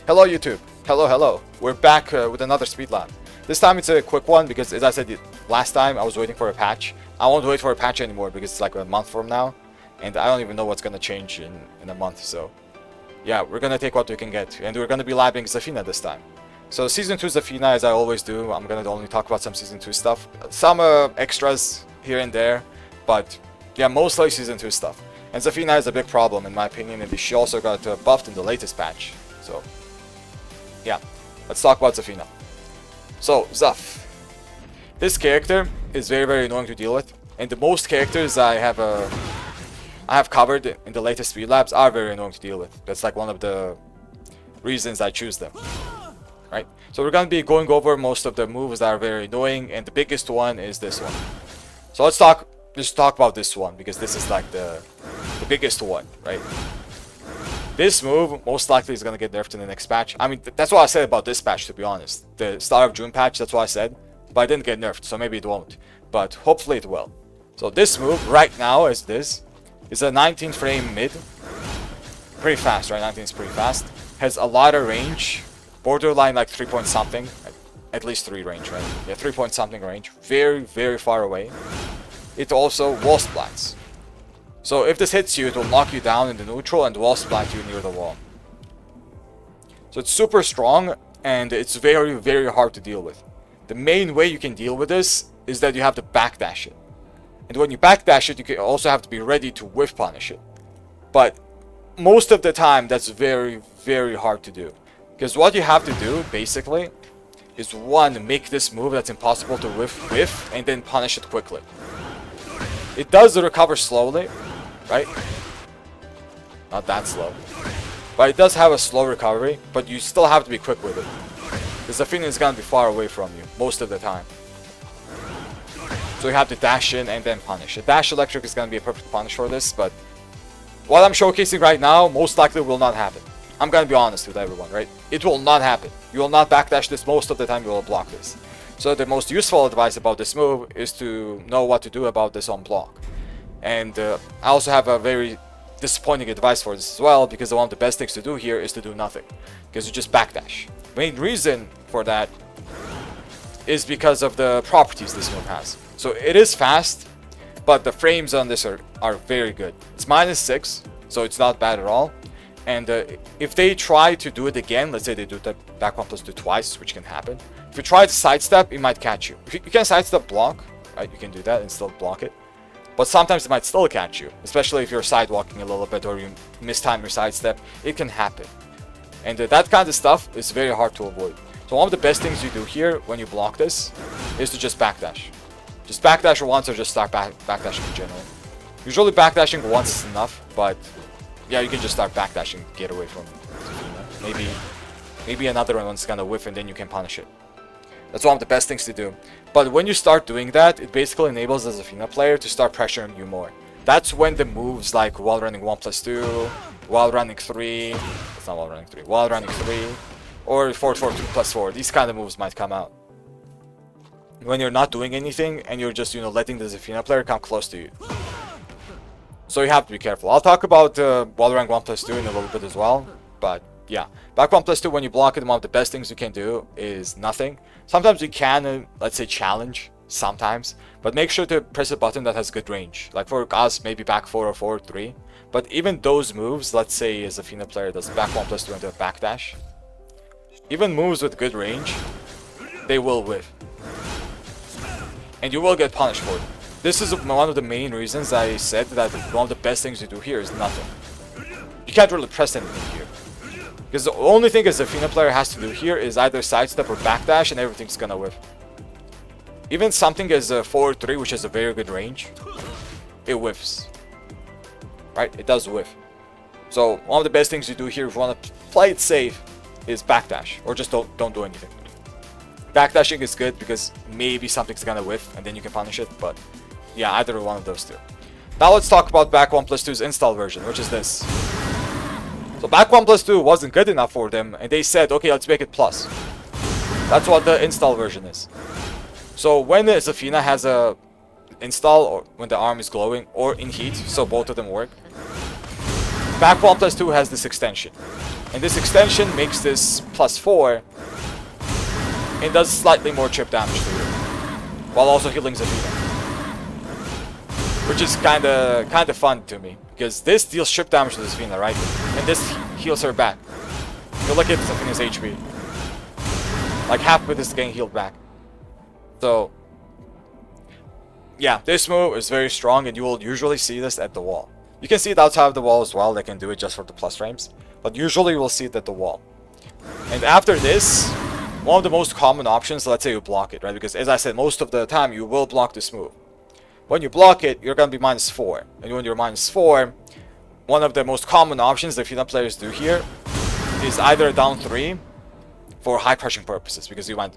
Hello YouTube, hello. We're back with another speed lab. This time it's a quick one because, as I said last time, I was waiting for a patch. I won't wait for a patch anymore because it's like a month from now, and I don't even know what's gonna change in a month. So yeah, we're gonna take what we can get, and we're gonna be labbing Zafina this time. So Season 2 Zafina, as I always do, I'm gonna only talk about some Season 2 stuff. Some extras here and there, but yeah, mostly Season 2 stuff. And Zafina is a big problem in my opinion, and she also got buffed in the latest patch. So yeah, let's talk about Zafina. So, Zaf. This character is very annoying to deal with, and the most characters I have covered in the latest speed labs are very annoying to deal with. That's like one of the reasons I choose them. Right? So we're gonna be going over most of the moves that are very annoying, and the biggest one is this one. So let's just talk about this one, because this is like the biggest one, right? This move most likely is gonna get nerfed in the next patch. I mean, that's what I said about this patch, to be honest. The start of June patch, that's what I said. But it didn't get nerfed, so maybe it won't. But hopefully it will. So this move right now is a 19 frame mid. Pretty fast, right? 19 is pretty fast. Has a lot of range. Borderline like 3 point something. At least 3 range, right? Yeah, 3 point something range. Very far away. It also wall splats. So if this hits you, it will knock you down in the neutral and wall splat you near the wall. So it's super strong, and it's very hard to deal with. The main way you can deal with this is that you have to backdash it. And when you backdash it, you can also have to be ready to whiff punish it. But most of the time, that's very hard to do. Because what you have to do, basically, is one, make this move that's impossible to whiff, and then punish it quickly. It does recover slowly, right? Not that slow. But it does have a slow recovery, but you still have to be quick with it. Because Zafina is going to be far away from you, most of the time. So you have to dash in and then punish. A dash electric is going to be a perfect punish for this, but what I'm showcasing right now most likely will not happen. I'm going to be honest with everyone, right? It will not happen. You will not backdash this most of the time, you will block this. So the most useful advice about this move is to know what to do about this on block. And I also have a very disappointing advice for this as well, because one of the best things to do here is to do nothing. Because you just backdash. Main reason for that is because of the properties this move has. So it is fast, but the frames on this are very good. It's -6, so it's not bad at all. And if they try to do it again, let's say they do the back 1+2 twice, which can happen. If you try to sidestep, it might catch you. If you can sidestep block, right? You can do that and still block it. But sometimes it might still catch you, especially if you're sidewalking a little bit or you mistime your sidestep. It can happen. And that kind of stuff is very hard to avoid. So one of the best things you do here when you block this is to just backdash. Just backdash once or just start backdashing in general. Usually backdashing once is enough, but yeah, you can just start backdashing, get away from Zafina. Maybe another one's gonna whiff and then you can punish it. That's one of the best things to do. But when you start doing that, it basically enables the Zafina player to start pressuring you more. That's when the moves like wall running 1+2, wall running 3, it's not wall running 3, wall running 3, or 4-4-2+4, these kind of moves might come out. When you're not doing anything and you're just, letting the Zafina player come close to you. So you have to be careful. I'll talk about wall rank 1+2 in a little bit as well, but yeah. Back 1+2, when you block it, one of the best things you can do is nothing. Sometimes you can, let's say, challenge, sometimes, but make sure to press a button that has good range. Like for us, maybe back 4 or forward 3. But even those moves, let's say a Zafina player does back 1+2 into a backdash, even moves with good range, they will whiff. And you will get punished for it. This is one of the main reasons I said that one of the best things to do here is nothing. You can't really press anything here. Because the only thing a Zafina player has to do here is either sidestep or backdash and everything's gonna whiff. Even something as a forward 3, which has a very good range, it whiffs. Right? It does whiff. So one of the best things you do here if you want to play it safe is backdash, or just don't do anything. Backdashing is good because maybe something's gonna whiff and then you can punish it, but yeah, either one of those two. Now let's talk about back 1+2's install version, which is this. So back 1+2 wasn't good enough for them, and they said, okay, let's make it plus. That's what the install version is. So when Zafina has a install, or when the arm is glowing, or in heat, so both of them work, Back 1 plus 2 has this extension. And this extension makes this +4 and does slightly more chip damage to you, while also healing Zafina. Which is kinda fun to me, because this deals chip damage to Zafina, right? And this heals her back. You look at Zafina's HP. Like half of it is getting healed back. So yeah, this move is very strong, and you will usually see this at the wall. You can see it outside of the wall as well. They can do it just for the plus frames, but usually you will see it at the wall. And after this, one of the most common options, let's say you block it, right? Because as I said, most of the time you will block this move. When you block it, you're going to be -4. And when you're -4, one of the most common options that Zafina players do here is either down 3 for high crushing purposes, because you might,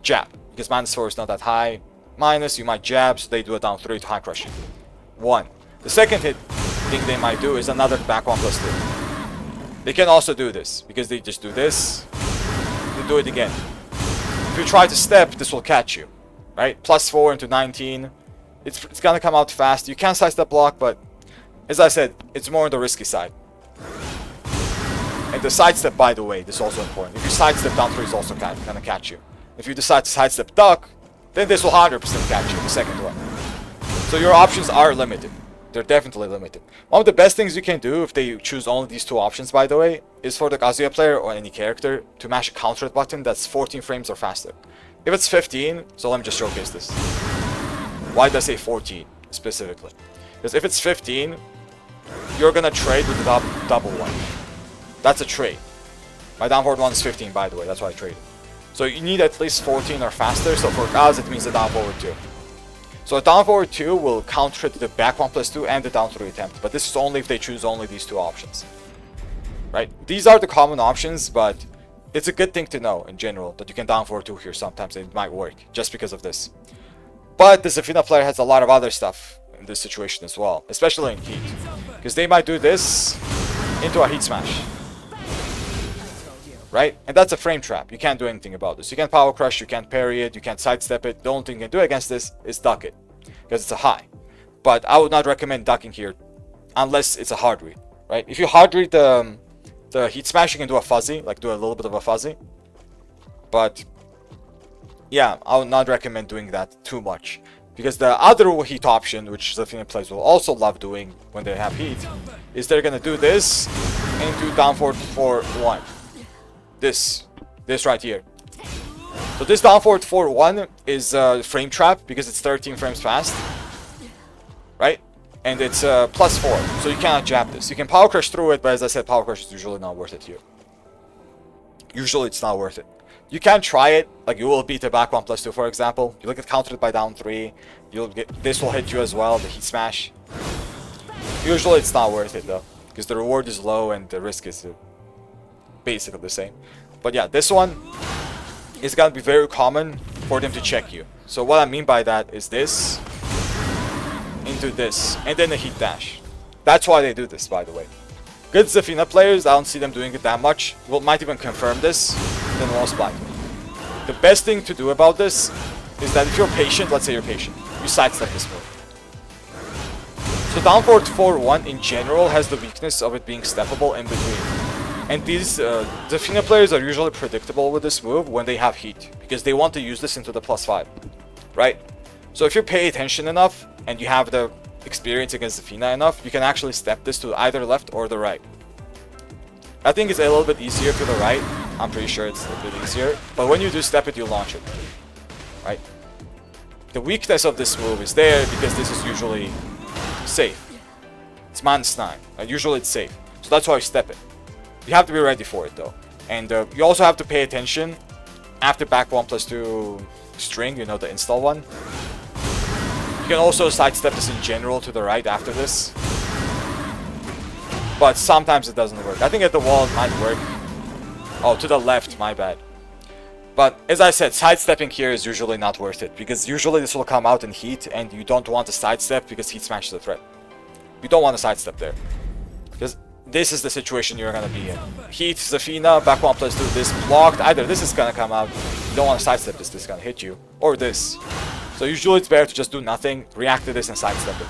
jab. Because -4 is not that high. Minus, you might jab, so they do a down 3 to high crushing. 1. The second thing they might do is another back 1 plus 2. They can also do this, because they just do this, they do it again. If you try to step, this will catch you, right? +4 into 19. It's gonna come out fast. You can sidestep block, but as I said, it's more on the risky side. And the sidestep, by the way, this is also important. If you sidestep, down 3 is also gonna catch you. If you decide to sidestep duck, then this will 100% catch you, the second one. So your options are limited. They're definitely limited. One of the best things you can do if they choose only these two options, by the way, is for the Kazuya player or any character to mash a counter button that's 14 frames or faster. If it's 15, so let me just showcase this. Why did I say 14 specifically? Because if it's 15, you're gonna trade with the double one. That's a trade. My down forward one is 15, by the way, that's why I traded. So you need at least 14 or faster, so for Kaz it means the down forward 2. So a down forward 2 will counter the back 1 plus 2 and the down 3 attempt, but this is only if they choose only these two options. Right? These are the common options, but it's a good thing to know in general that you can down forward 2 here sometimes, and it might work just because of this. But the Zafina player has a lot of other stuff in this situation as well, especially in heat, because they might do this into a heat smash. Right? And that's a frame trap. You can't do anything about this. You can't power crush, you can't parry it, you can't sidestep it. The only thing you can do against this is duck it, because it's a high. But I would not recommend ducking here unless it's a hard read, right? If you hard read the heat smash, you can do a fuzzy, like do a little bit of a fuzzy. But yeah, I would not recommend doing that too much, because the other heat option, which Zafina players will also love doing when they have heat, is they're gonna do this and do down forward for 1. This right here. So this down forward 4-1 is a frame trap because it's 13 frames fast, right? And it's +4, so you cannot jab this. You can power crush through it, but as I said, power crush is usually not worth it here. Usually it's not worth it. You can try it, like you will beat the back 1 plus 2, for example. You get countered by down 3. This will hit you as well, the heat smash. Usually it's not worth it though, because the reward is low and the risk is basically the same. But yeah, this one is gonna be very common for them to check you. So what I mean by that is this into this and then a heat dash. That's why they do this, by the way. Good Zafina players, I don't see them doing it that much. Might even confirm this, then most likely. The best thing to do about this is that if you're patient, let's say you're patient, you sidestep this move. So down forward 4-1 in general has the weakness of it being steppable in between. And these Zafina players are usually predictable with this move when they have heat, because they want to use this into the +5, right? So if you pay attention enough and you have the experience against Zafina enough, you can actually step this to either left or the right. I think it's a little bit easier to the right. I'm pretty sure it's a bit easier. But when you do step it, you launch it, right? The weakness of this move is there because this is usually safe. It's -9, right? Usually it's safe. So that's why you step it. You have to be ready for it though. And you also have to pay attention after back 1 plus 2 string, you know, the install one. You can also sidestep this in general to the right after this. But sometimes it doesn't work. I think at the wall it might work. Oh, to the left, my bad. But as I said, sidestepping here is usually not worth it, because usually this will come out in heat and you don't want to sidestep because heat smashes the threat. You don't want to sidestep there, because this is the situation you're gonna be in. Heat, Zafina, back 1 plus 2, this blocked. Either this is gonna come out, you don't want to sidestep this is gonna hit you, or this. So usually it's better to just do nothing, react to this and sidestep it.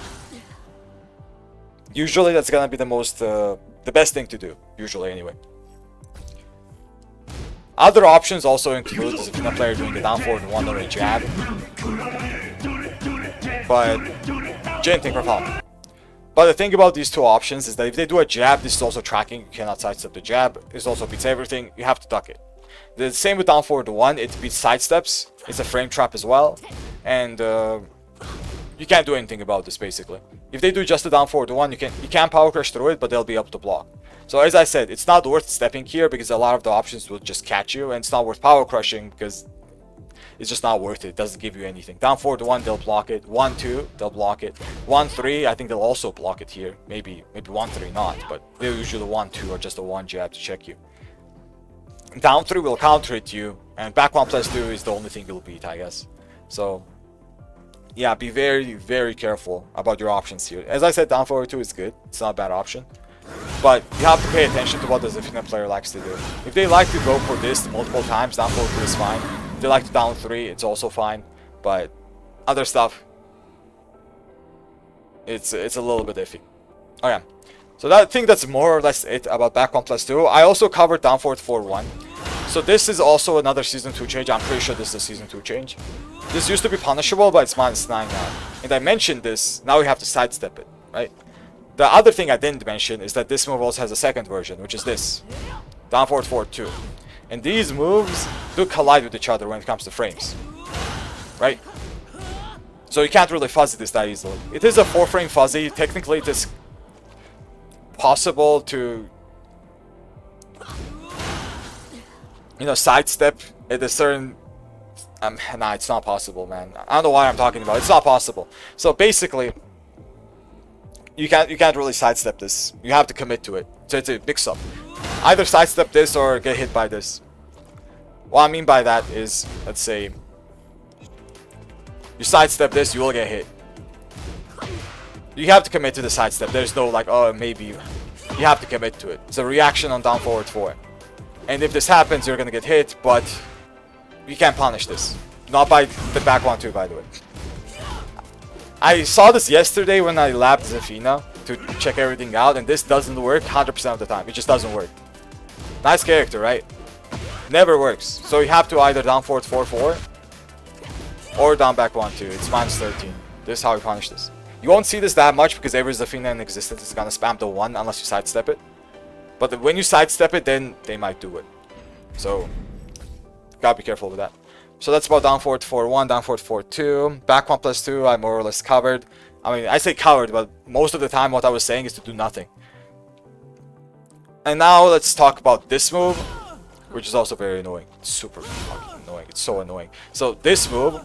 Usually that's gonna be the best thing to do. Usually, anyway. Other options also include the Zafina player doing the down forward 1 or a jab. But Jane think foul. But the thing about these two options is that if they do a jab, this is also tracking. You cannot sidestep the jab. This also beats everything. You have to duck it. The same with down forward 1. It beats sidesteps. It's a frame trap as well. And you can't do anything about this basically. If they do just a down forward 1, you can power crush through it, but they'll be able to block. So as I said, it's not worth stepping here because a lot of the options will just catch you, and it's not worth power crushing because it's just not worth it. It doesn't give you anything. Down forward 1, they'll block it. 1-2, they'll block it. 1-3, I think they'll also block it here. Maybe 1-3 not, but they're usually 1-2 or just a 1 jab to check you. Down 3 will counter hit you, and back 1+2 is the only thing you'll beat, I guess. So yeah, be very, very careful about your options here. As I said, down forward 2 is good. It's not a bad option. But you have to pay attention to what the Zafina player likes to do. If they like to go for this multiple times, down forward 2 is fine. If they like to down 3, it's also fine. But other stuff, it's a little bit iffy. Okay, so I think that's more or less it about back 1+2. I also covered down forward 4-1. So this is also another Season 2 change. I'm pretty sure this is a Season 2 change. This used to be punishable, but it's -9 now. And I mentioned this, now we have to sidestep it, right? The other thing I didn't mention is that this move also has a second version, which is this. Down forward 4-2. And these moves do collide with each other when it comes to frames. Right? So you can't really fuzzy this that easily. It is a 4-frame fuzzy. Technically it is possible to, you know, sidestep at a certain... nah, it's not possible, man. I don't know what I'm talking about. It's not possible. So basically, you can't really sidestep this. You have to commit to it. So it's a mix-up. Either sidestep this or get hit by this. What I mean by that is, let's say, you sidestep this, you will get hit. You have to commit to the sidestep. There's no like, oh, maybe. You have to commit to it. It's a reaction on down forward 4. And if this happens, you're gonna get hit, but you can't punish this. Not by the back 1-2, by the way. I saw this yesterday when I labbed Zafina to check everything out, and this doesn't work 100% of the time. It just doesn't work. Nice character, right? Never works. So you have to either down forward 4-4 or down back 1-2. It's -13. This is how you punish this. You won't see this that much because every Zafina in existence is gonna spam the 1 unless you sidestep it. But when you sidestep it, then they might do it. So gotta be careful with that. So that's about down forward 4-1, down forward 4-2. Back 1+2, I more or less covered. I mean, I say covered, but most of the time what I was saying is to do nothing. And now let's talk about this move, which is also very annoying. It's super fucking annoying. It's so annoying. So this move,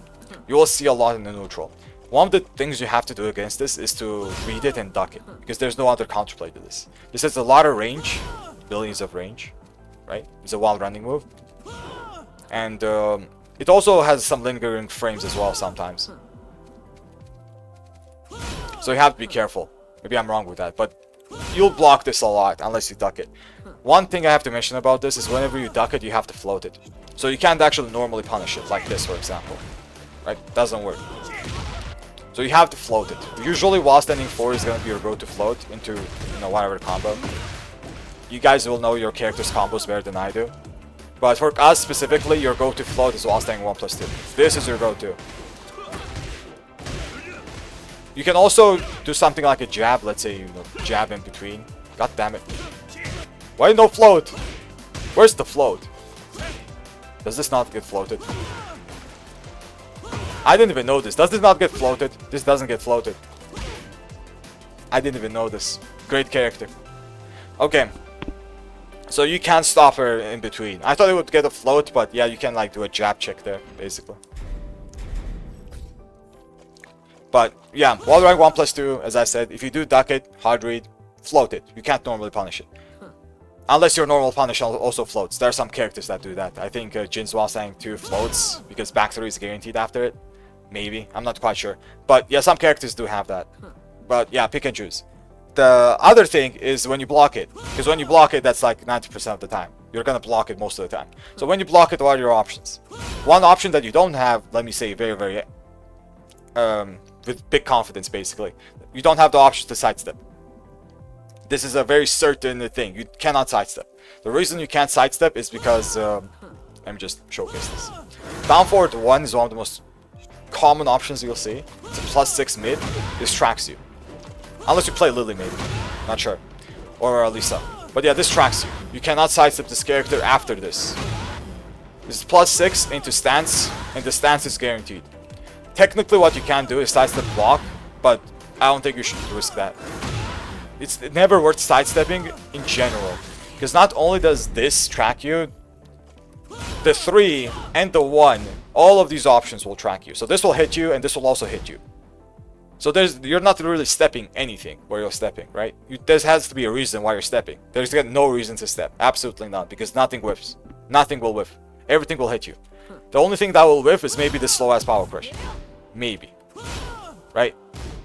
you will see a lot in the neutral. One of the things you have to do against this is to read it and duck it, because there's no other counterplay to this. This has a lot of range, billions of range, right? It's a wild running move. And it also has some lingering frames as well sometimes. So you have to be careful. Maybe I'm wrong with that, but you'll block this a lot unless you duck it. One thing I have to mention about this is whenever you duck it, you have to float it. So you can't actually normally punish it, like this for example. Right? Doesn't work. So you have to float it. Usually while standing 4 is going to be your go-to float into, you know, whatever combo. You guys will know your character's combos better than I do. But for us specifically, your go-to float is while standing 1+2. This is your go-to. You can also do something like a jab. Let's say you know, jab in between. God damn it. Why no float? Where's the float? Does this not get floated? I didn't even know this. Does this not get floated? This doesn't get floated. I didn't even know this. Great character. Okay. So you can't stop her in between. I thought it would get a float, but yeah, you can like do a jab check there, basically. But yeah, while running 1+2, as I said, if you do duck it, hard read, float it. You can't normally punish it. Unless your normal punish also floats. There are some characters that do that. I think Jin's while standing 2 floats because back 3 is guaranteed after it. Maybe. I'm not quite sure. But yeah, some characters do have that. But yeah, pick and choose. The other thing is when you block it. Because when you block it, that's like 90% of the time. You're gonna block it most of the time. So when you block it, what are your options? One option that you don't have, let me say very, very... with big confidence, basically. You don't have the option to sidestep. This is a very certain thing. You cannot sidestep. The reason you can't sidestep is because let me just showcase this. Down forward 1 is one of the most common options you'll see. It's a +6 mid. This tracks you. Unless you play Lily maybe. Not sure. Or Lisa. But yeah, this tracks you. You cannot sidestep this character after this. This is +6 into stance, and the stance is guaranteed. Technically what you can do is sidestep block, but I don't think you should risk that. It's never worth sidestepping in general. Because not only does this track you, the 3 and the 1, all of these options will track you. So this will hit you, and this will also hit you. So you're not really stepping anything where you're stepping, right? There has to be a reason why you're stepping. There's no reason to step. Absolutely not, because nothing whiffs. Nothing will whiff. Everything will hit you. The only thing that will whiff is maybe this slow-ass power crush. Maybe. Right?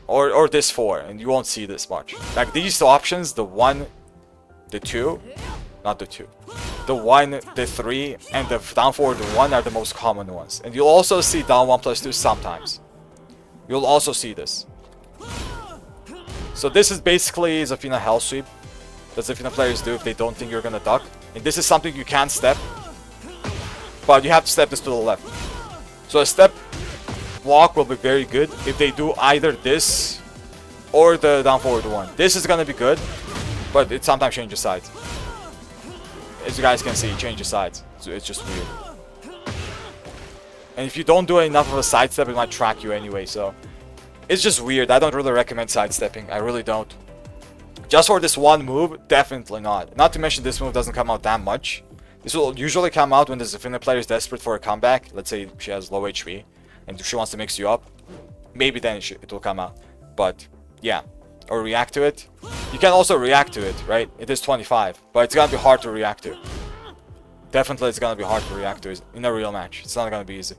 Or this 4, and you won't see this much. Like these options, the 1, the 2, not the 2. The 1, the 3, and the down forward 1 are the most common ones. And you'll also see down 1+2 sometimes. You'll also see this. So this is basically Zafina Hell Sweep that Zafina players do if they don't think you're gonna duck. And this is something you can step, but you have to step this to the left. So a step block will be very good if they do either this or the down forward 1. This is gonna be good, but it sometimes changes sides. As you guys can see, it changes sides. So it's just weird. And if you don't do enough of a sidestep, it might track you anyway, so it's just weird. I don't really recommend sidestepping. I really don't. Just for this one move, definitely not. Not to mention this move doesn't come out that much. This will usually come out when the Zafina player is desperate for a comeback. Let's say she has low HP and she wants to mix you up. Maybe then it will come out. But yeah, or react to it. You can also react to it, right? It is 25, but it's gonna be hard to react to. Definitely it's gonna be hard to react to in a real match. It's not gonna be easy.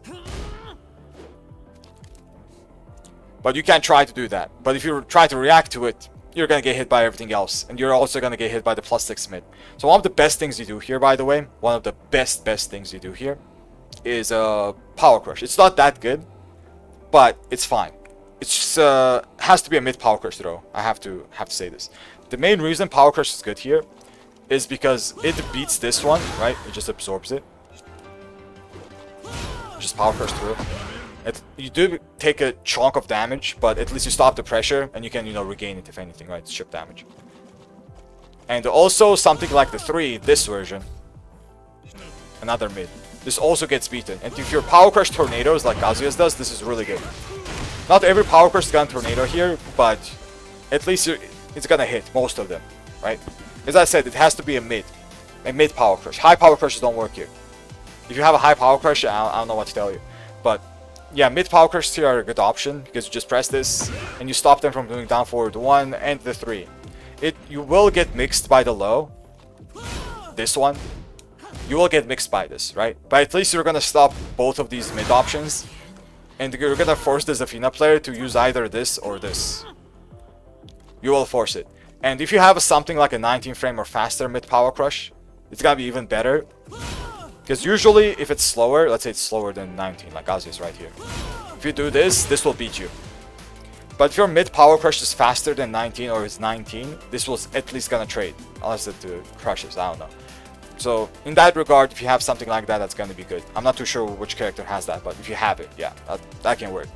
But you can try to do that. But if you try to react to it, you're gonna get hit by everything else. And you're also gonna get hit by the +6 mid. So one of the best things you do here, by the way, one of the best things you do here is Power Crush. It's not that good, but it's fine. It's just, has to be a mid Power Crush throw. I have to say this. The main reason Power Crush is good here is because it beats this one, right? It just absorbs it. Just Power Crush through. You do take a chunk of damage, but at least you stop the pressure and you can, regain it if anything, right? It's chip damage. And also something like the 3, this version, another mid. This also gets beaten. And if your Power Crush tornadoes like Kazuya's does, this is really good. Not every Power Crush is gonna tornado here, but at least it's gonna hit most of them, right? As I said, it has to be a mid Power Crush. High Power Crushes don't work here. If you have a high Power Crush, I don't know what to tell you. But yeah, mid Power Crushes here are a good option because you just press this and you stop them from doing down forward 1 and the 3. You will get mixed by the low. This one. You will get mixed by this, right? But at least you're gonna stop both of these mid options. And you're gonna force the Zafina player to use either this or this. You will force it. And if you have something like a 19 frame or faster mid Power Crush, it's gonna be even better. Because usually if it's slower, let's say it's slower than 19, like Kazuya's right here. If you do this, this will beat you. But if your mid Power Crush is faster than 19 or is 19, this will at least gonna trade. Unless it crushes, I don't know. So in that regard, if you have something like that, that's gonna be good. I'm not too sure which character has that, but if you have it, yeah, that can work.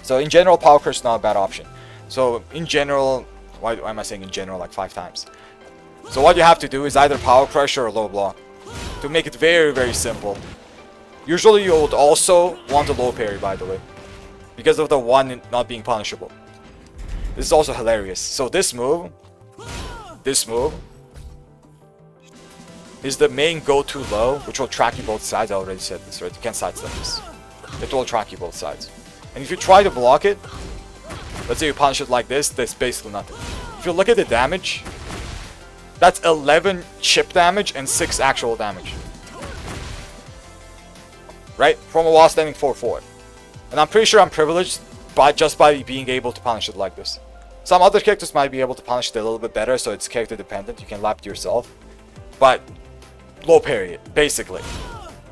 So in general, Power Crush is not a bad option. So in general, why am I saying in general like 5 times? So what you have to do is either Power Crush or low block. To make it very simple. Usually you would also want a low parry, by the way, because of the 1 not being punishable. This is also hilarious. So this move is the main go-to low, which will track you both sides. I already said this, right? You can't sidestep this. It will track you both sides. And if you try to block it, let's say you punish it like this, that's basically nothing. If you look at the damage, that's 11 chip damage and 6 actual damage. Right? From a while standing 4-4. And I'm pretty sure I'm privileged just by being able to punish it like this. Some other characters might be able to punish it a little bit better, so it's character dependent. You can lap it yourself. But low parry it, basically.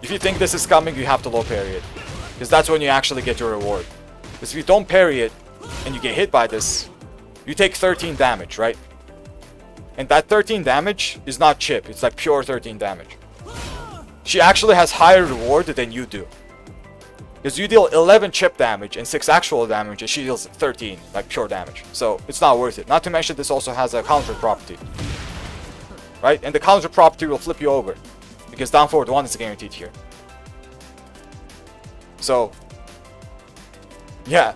If you think this is coming, you have to low parry it. Because that's when you actually get your reward. Because if you don't parry it, and you get hit by this, you take 13 damage, right? And that 13 damage is not chip, it's like pure 13 damage. She actually has higher reward than you do. Because you deal 11 chip damage and 6 actual damage, and she deals 13, like pure damage. So it's not worth it. Not to mention this also has a counter property. Right? And the counter property will flip you over. Because down forward 1 is guaranteed here. So, yeah.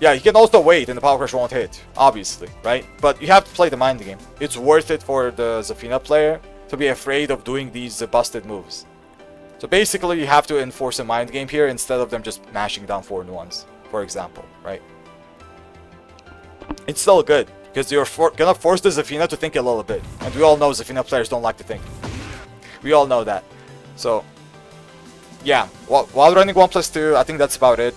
Yeah, you can also wait and the power crush won't hit, obviously, right? But you have to play the mind game. It's worth it for the Zafina player to be afraid of doing these busted moves. So basically, you have to enforce a mind game here instead of them just mashing down forward ones, for example, right? It's still good, because you're gonna force the Zafina to think a little bit. And we all know Zafina players don't like to think. We all know that. So, yeah, while running 1+2, I think that's about it.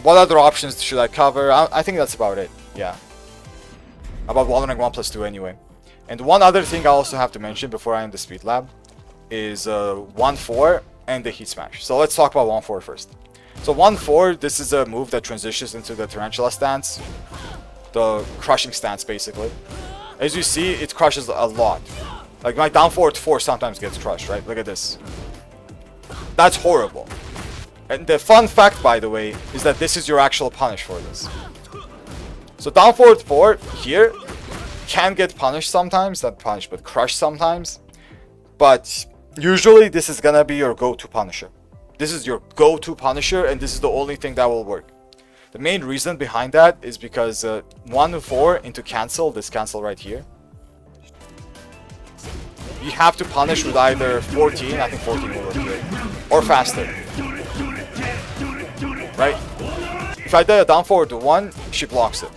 What other options should I cover? I think that's about it, yeah. About while running 1+2 anyway. And one other thing I also have to mention before I end the speed lab is 1-4 and the heat smash. So let's talk about 1-4 first. So 1-4, this is a move that transitions into the tarantula stance, the crushing stance basically. As you see, it crushes a lot. Like my down forward 4 sometimes gets crushed, right? Look at this. That's horrible. And the fun fact, by the way, is that this is your actual punish for this. So down forward 4 here can get punished sometimes, not punished, but crushed sometimes. But usually this is gonna be your go-to punisher. This is your go-to punisher, and this is the only thing that will work. The main reason behind that is because 1-4 into cancel, this cancel right here. You have to punish with either 14, I think 14 will work great, or faster. Right? If I did a down forward to 1, she blocks it.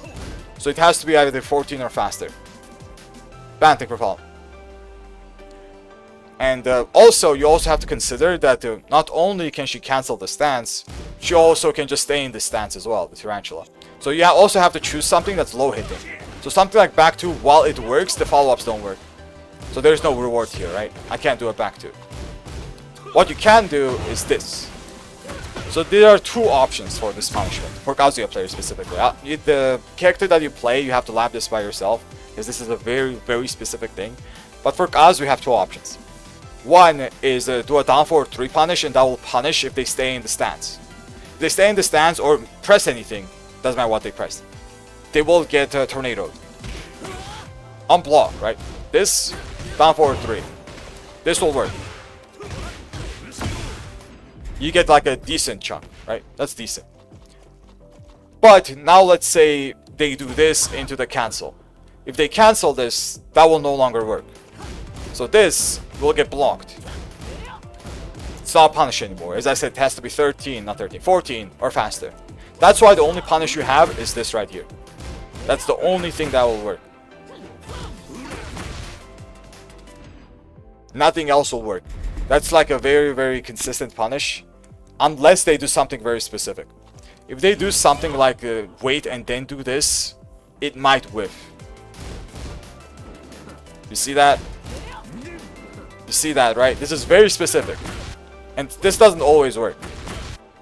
So it has to be either 14 or faster. Banting propel. And also, you also have to consider that not only can she cancel the stance, she also can just stay in this stance as well, the tarantula. So you also have to choose something that's low hitting. So something like back 2, while it works, the follow-ups don't work. So there's no reward here, right? I can't do a back 2. What you can do is this. So there are 2 options for this punishment, for Kazuya players specifically. The character that you play, you have to lab this by yourself, because this is a very, very specific thing. But for Kazu, we have 2 options. One is do a down forward 3 punish, and that will punish if they stay in the stance. If they stay in the stance or press anything, doesn't matter what they press, they will get tornadoed. Unblock, right? This, down forward 3. This will work. You get like a decent chunk, right? That's decent. But now let's say they do this into the cancel. If they cancel this, that will no longer work. So this will get blocked. It's not punished anymore. As I said, it has to be 13, not 13, 14 or faster. That's why the only punish you have is this right here. That's the only thing that will work. Nothing else will work. That's like a very, very consistent punish. Unless they do something very specific. If they do something like wait and then do this, it might whiff. You see that? You see that, right? This is very specific. And this doesn't always work.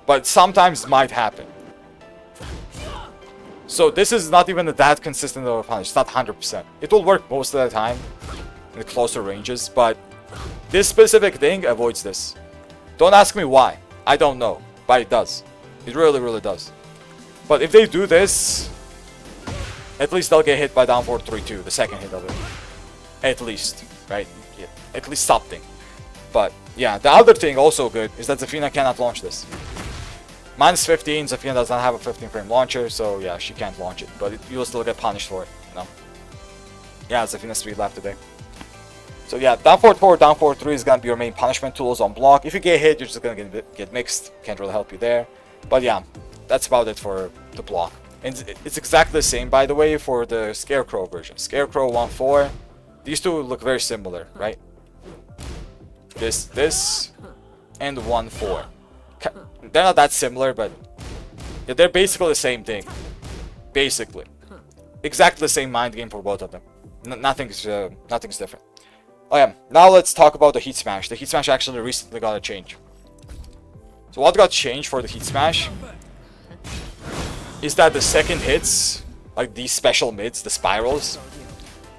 But sometimes might happen. So this is not even that consistent of a punish. It's not 100%. It will work most of the time in the closer ranges, but this specific thing avoids this. Don't ask me why. I don't know, but it does. It really, really does. But if they do this, at least they'll get hit by down forward 3-2, the second hit of it. At least, right? Yeah, at least something. But yeah, the other thing also good is that Zafina cannot launch this. Minus 15, Zafina does not have a 15 frame launcher, so yeah, she can't launch it. But you will still get punished for it, you know? Yeah, Zafina's speed lap today. So yeah, down forward 4, down forward 3 is gonna be your main punishment tools on block. If you get hit, you're just gonna get mixed. Can't really help you there. But yeah, that's about it for the block. And it's exactly the same, by the way, for the Scarecrow version. Scarecrow 1-4. These two look very similar, right? This, and 1-4. They're not that similar, but yeah, they're basically the same thing. Basically. Exactly the same mind game for both of them. Nothing's different. Oh yeah, now let's talk about the Heat Smash. The Heat Smash actually recently got a change. So what got changed for the Heat Smash is that the second hits, like these special mids, the spirals,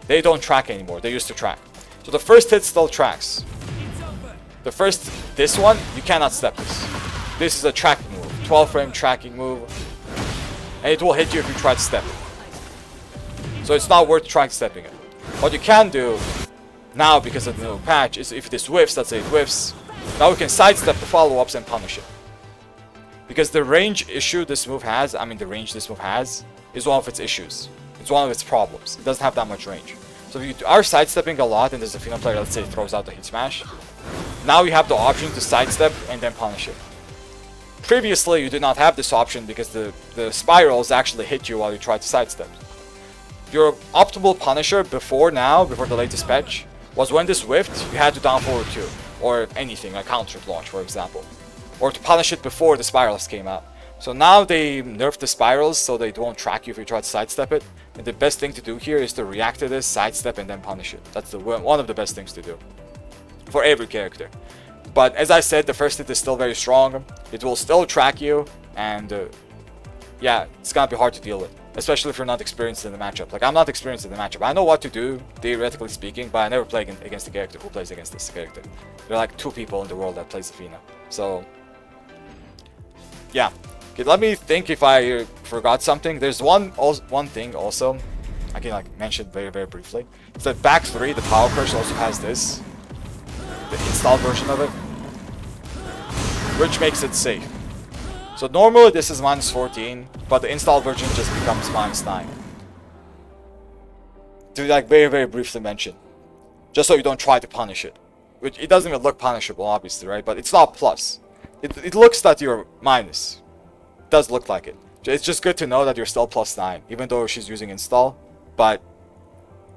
they don't track anymore. They used to track. So the first hit still tracks. The first, this one, you cannot step this. This is a tracking move, 12 frame tracking move, and it will hit you if you try to step it. So it's not worth trying stepping it. What you can do now, because of the new patch, is if this whiffs, let's say it whiffs, now we can sidestep the follow-ups and punish it. Because the range issue this move has, I mean the range this move has, is one of its issues. It's one of its problems. It doesn't have that much range. So if you are sidestepping a lot and there's a Zafina player, let's say, throws out the hit smash, now you have the option to sidestep and then punish it. Previously, you did not have this option because the spirals actually hit you while you tried to sidestep. Your optimal punisher before the latest patch, was when this whiffed, you had to down forward 2. Or anything, like counter launch, for example. Or to punish it before the spirals came out. So now they nerfed the spirals so they won't track you if you try to sidestep it. And the best thing to do here is to react to this, sidestep, and then punish it. That's one of the best things to do. For every character. But as I said, the first hit is still very strong. It will still track you. And yeah, it's gonna be hard to deal with. Especially if you're not experienced in the matchup. Like, I'm not experienced in the matchup. I know what to do, theoretically speaking, but I never play against the character who plays against this character. There are like 2 people in the world that plays Zafina. So, yeah. Okay, let me think if I forgot something. There's one thing also I can like mention very, very briefly. It's that back 3, the power crush, also has this. The installed version of it. Which makes it safe. So normally this is -14, but the installed version just becomes -9. To like very, very briefly mention. Just so you don't try to punish it. Which it doesn't even look punishable, obviously, right? But it's not plus. It looks that you're minus. It does look like it. It's just good to know that you're still +9, even though she's using install. But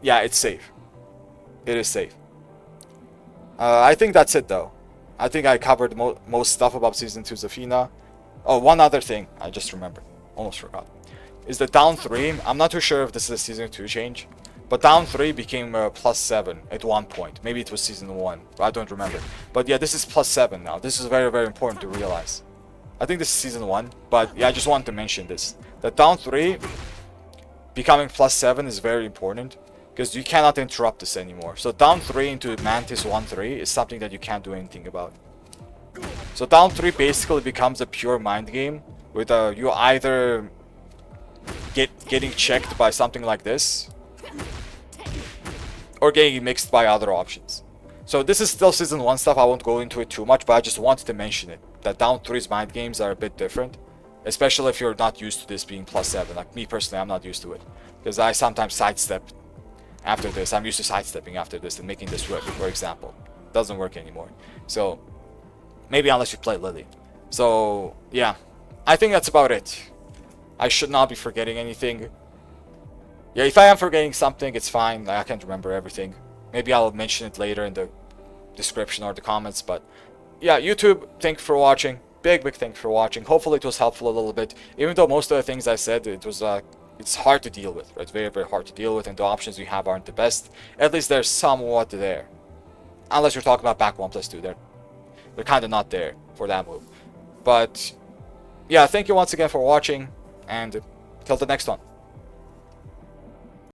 yeah, it's safe. It is safe. I think that's it though. I think I covered most stuff about Season 2 Zafina. Oh, one other thing I just remembered, almost forgot, is the down 3. I'm not too sure if this is a Season 2 change, but down 3 became +7 at one point. Maybe it was Season 1, I don't remember. But yeah, this is +7 now. This is very, very important to realize. I think this is Season 1, but yeah, I just wanted to mention this. That down 3 becoming +7 is very important, because you cannot interrupt this anymore. So down 3 into Mantis 1-3 is something that you can't do anything about. So down 3 basically becomes a pure mind game, with you either getting checked by something like this, or getting mixed by other options. So this is still Season 1 stuff, I won't go into it too much, but I just wanted to mention it. That down 3's mind games are a bit different, especially if you're not used to this being +7. Like me personally, I'm not used to it, because I sometimes sidestep after this. I'm used to sidestepping after this and making this work, for example. Doesn't work anymore. So maybe unless you play Lily. So yeah, I think that's about it. I should not be forgetting anything. Yeah, if I am forgetting something, it's fine. I can't remember everything. Maybe I'll mention it later in the description or the comments. But yeah, YouTube, thank you for watching. Big thanks for watching. Hopefully it was helpful a little bit. Even though most of the things I said, it's hard to deal with. Right? It's very, very hard to deal with, and the options we have aren't the best. At least they're somewhat there. Unless you're talking about back 1+2, they're kind of not there for that move. But yeah, thank you once again for watching, and till the next one.